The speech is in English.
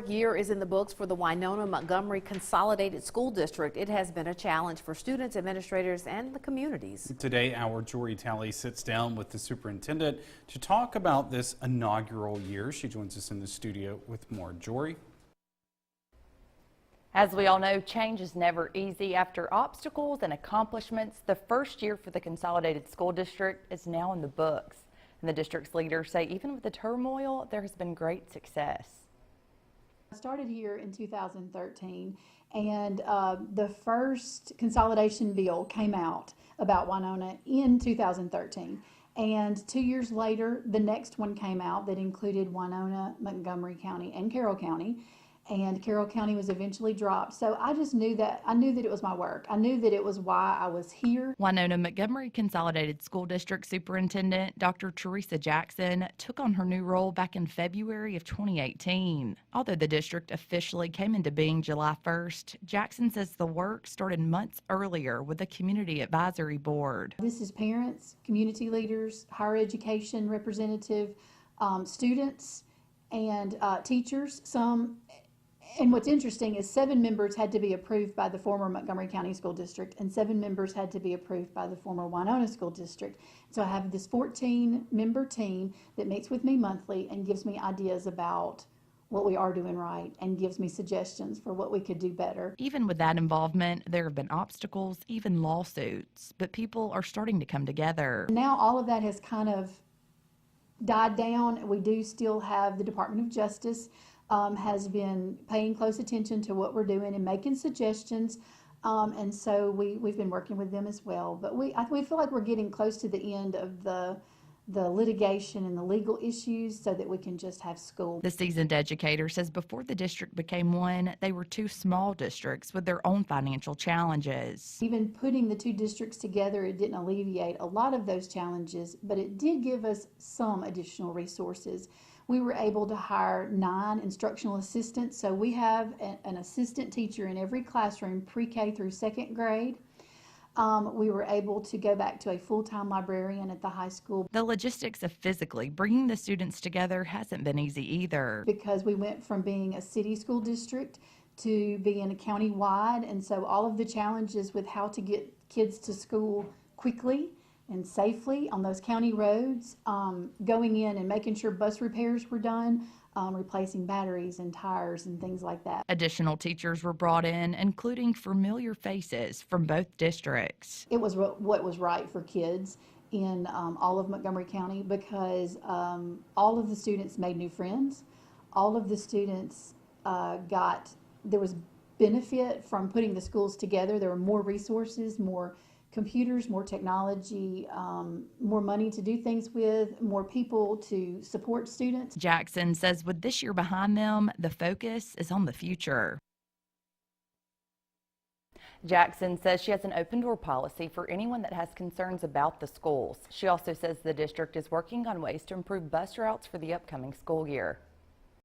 Year is in the books for the Winona Montgomery Consolidated School District. It has been a challenge for students, administrators, and the communities. Today, our Jory Talley sits down with the superintendent to talk about this inaugural year. She joins us in the studio with more. Jory. As we all know, change is never easy. After obstacles and accomplishments, the first year for the Consolidated School District is now in the books. And the district's leaders say even with the turmoil, there has been great success. I started here in 2013, and the first consolidation bill came out about Winona in 2013. And 2 years later, the next one came out that included Winona, Montgomery County, and Carroll County. And Carroll County was eventually dropped. So I just knew that it was my work. I knew that it was why I was here. Winona Montgomery Consolidated School District Superintendent Dr. Teresa Jackson took on her new role back in February of 2018. Although the district officially came into being July 1st, Jackson says the work started months earlier with the Community Advisory Board. This is parents, community leaders, higher education representative, students, and teachers. And what's interesting is 7 members had to be approved by the former Montgomery County School District, and 7 members had to be approved by the former Winona School District. So I have this 14-member team that meets with me monthly and gives me ideas about what we are doing right and gives me suggestions for what we could do better. Even with that involvement, there have been obstacles, even lawsuits, but people are starting to come together. Now all of that has kind of died down. We do still have the Department of Justice has been paying close attention to what we're doing and making suggestions, and so we've been working with them as well. But we feel like we're getting close to the end of the litigation and the legal issues so that we can just have school. The seasoned educator says before the district became one, they were 2 small districts with their own financial challenges. Even putting the 2 districts together, it didn't alleviate a lot of those challenges, but it did give us some additional resources. We were able to hire 9 instructional assistants, so we have an assistant teacher in every classroom, pre-K through 2nd grade. We were able to go back to a full-time librarian at the high school. The logistics of physically bringing the students together hasn't been easy either. Because we went from being a city school district to being a county-wide, and so all of the challenges with how to get kids to school quickly and safely on those county roads, going in and making sure bus repairs were done, replacing batteries and tires and things like that. Additional teachers were brought in, including familiar faces from both districts. It was what was right for kids in all of Montgomery County, because all of the students made new friends. All of the students there was benefit from putting the schools together. There were more resources, more computers, more technology, more money to do things with, more people to support students. Jackson says with this year behind them, the focus is on the future. Jackson says she has an open door policy for anyone that has concerns about the schools. She also says the district is working on ways to improve bus routes for the upcoming school year.